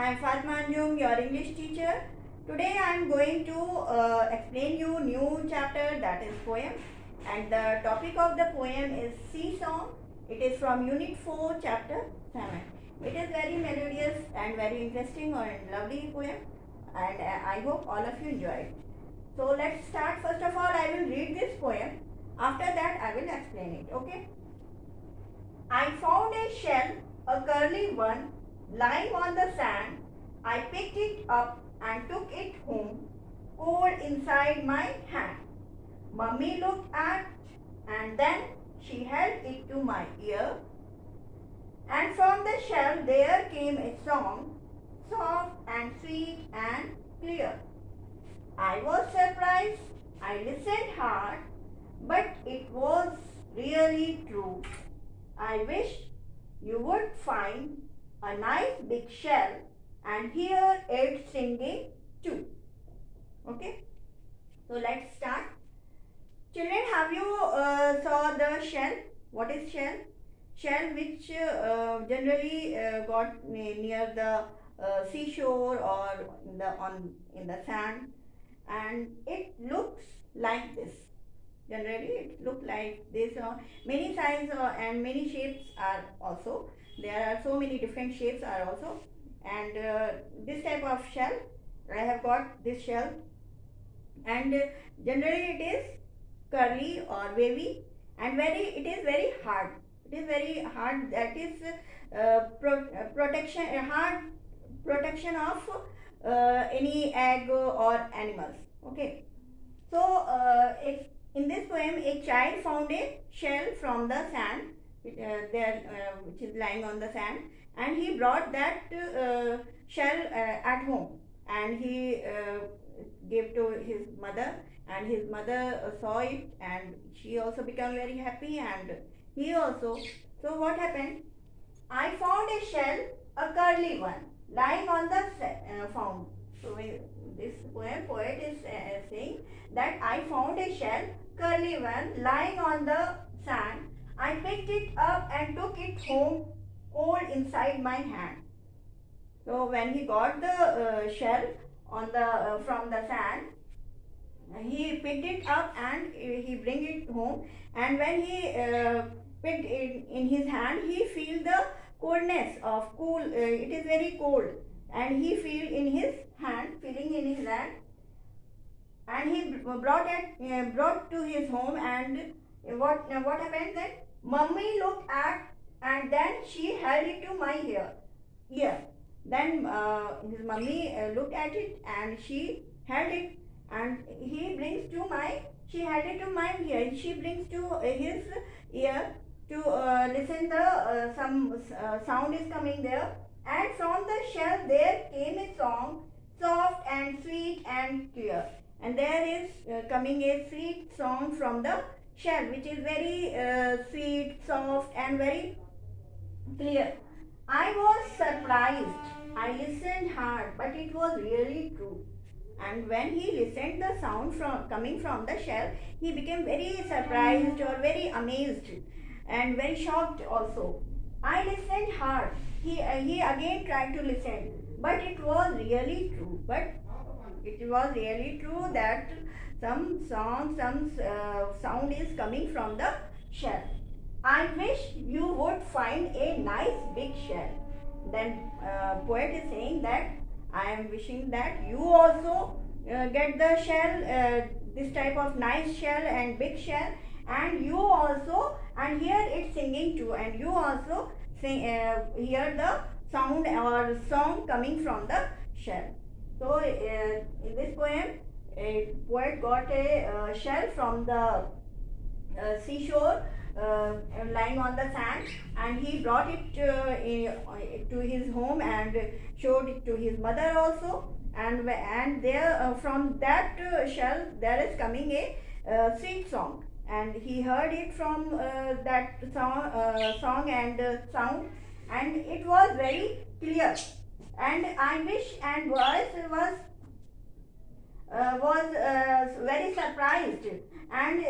I am Fatma Anjum, your English teacher. Today I am going to explain you new chapter, that is poem, and the topic of the poem is Sea Song. It is from Unit 4, Chapter 7. It is very melodious and very interesting and lovely poem, and I hope all of you enjoy it. So let's start. First of all, I will read this poem. After that, I will explain it. Okay. I found a shell, a curly one, lying on the sand. I picked it up and took it home, cold inside my hand. Mummy looked at and then she held it to my ear. And from the shell there came a song, soft and sweet and clear. I was surprised. I listened hard, but it was really true. I wish you would find a nice big shell and hear it singing too. Okay, so let's start. Children, have you saw the shell? What is shell? Shell which generally got near the seashore or in the sand, and it looks like this. Generally, it looks like this. Many sizes and many shapes are also. There are so many different shapes are also. And this type of shell, I have got this shell. And generally it is curly or wavy, and it is very hard. It is very hard. That is hard protection of any egg or animals. Okay. So in this poem, a child found a shell from the sand, which is lying on the sand, and he brought that shell at home, and he gave to his mother, and his mother saw it, and she also became very happy, and he also. So what happened? I found a shell, a curly one, lying on the found. So this poet is saying that I found a shell, curly one, lying on the sand. I picked it up and took it home, cold inside my hand. So when he got the shell on the from the sand, he picked it up and he bring it home. And when he picked it in his hand, he feel the coldness of cool. It is very cold, and he feel in his hand, feeling in his hand, and he brought to his home. And what happened then? Mummy looked at and then she held it to my ear. Then his mummy looked at it and she held it, and she held it to my ear. She brings to his ear to listen the some sound is coming there. And from the shell there came a song, soft and sweet and clear. And there is coming a sweet song from the shell, which is very sweet, soft and very clear. I was surprised. I listened hard, but it was really true. And when he listened the sound coming from the shell, he became very surprised or very amazed and very shocked also. I listened hard. He again tried to listen, but it was really true. But it was really true that some sound is coming from the shell. I wish you would find a nice big shell. Then poet is saying that I am wishing that you also get the shell, this type of nice shell and big shell, and you also and hear it singing too, and you also hear the sound or song coming from the shell. So in this poem, a poet got a shell from the seashore lying on the sand, and he brought it to his home and showed it to his mother also. And there from that shell there is coming a sweet song, and he heard it from that song and sound, and it was very clear. And I wish and voice was was very surprised, and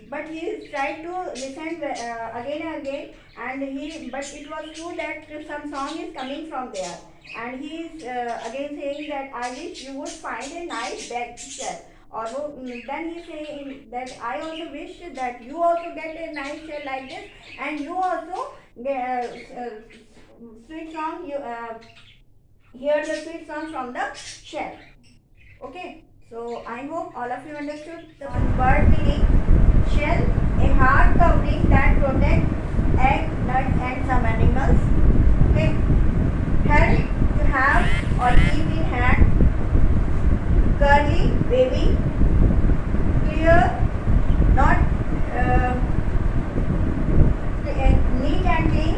but he tried to listen again and again, and but it was true that some song is coming from there, and he is again saying that I wish you would find a nice teacher. Or then he saying that I also wish that you also get a nice chair like this, and you also sweet song you hear the sweet song from the shell. Okay, so I hope all of you understood the word meaning. Shell, a hard covering that protects egg, nut and some animals. Okay, head, to have or keep in hand. Curly, wavy, clear, not neat and clean.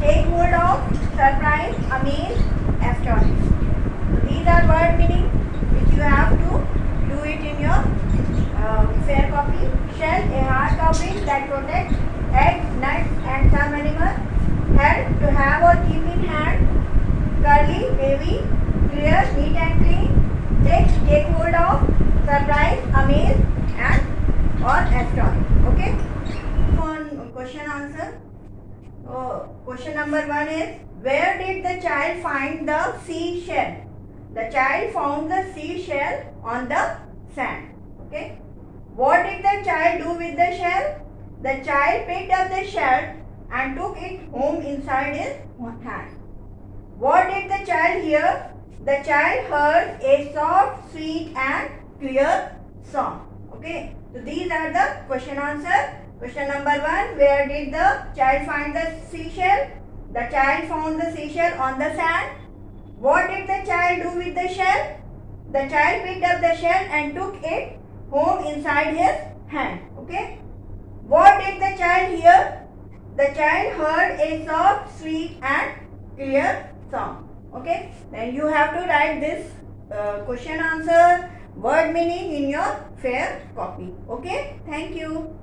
Take hold of, surprise, amaze, astonish. So these are word meaning which you have to do it in your fair copy. Shell, a hard covering that protects eggs, nuts and some animals. Head, to have or keep in hand. Curly, wavy, clear, neat and clean. Take hold of, surprise, amaze and or astonish. Okay. On question answer. Question number 1 is, where did the child find the seashell? The child found the seashell on the sand. Okay. What did the child do with the shell? The child picked up the shell and took it home inside his hand. What did the child hear? The child heard a soft, sweet and clear song. Okay. So these are the question answer. Question number 1, where did the child find the seashell? The child found the seashell on the sand. What did the child do with the shell? The child picked up the shell and took it home inside his hand. Okay. What did the child hear? The child heard a soft, sweet and clear song. Okay. Then you have to write this question answer, word meaning in your fair copy. Okay. Thank you.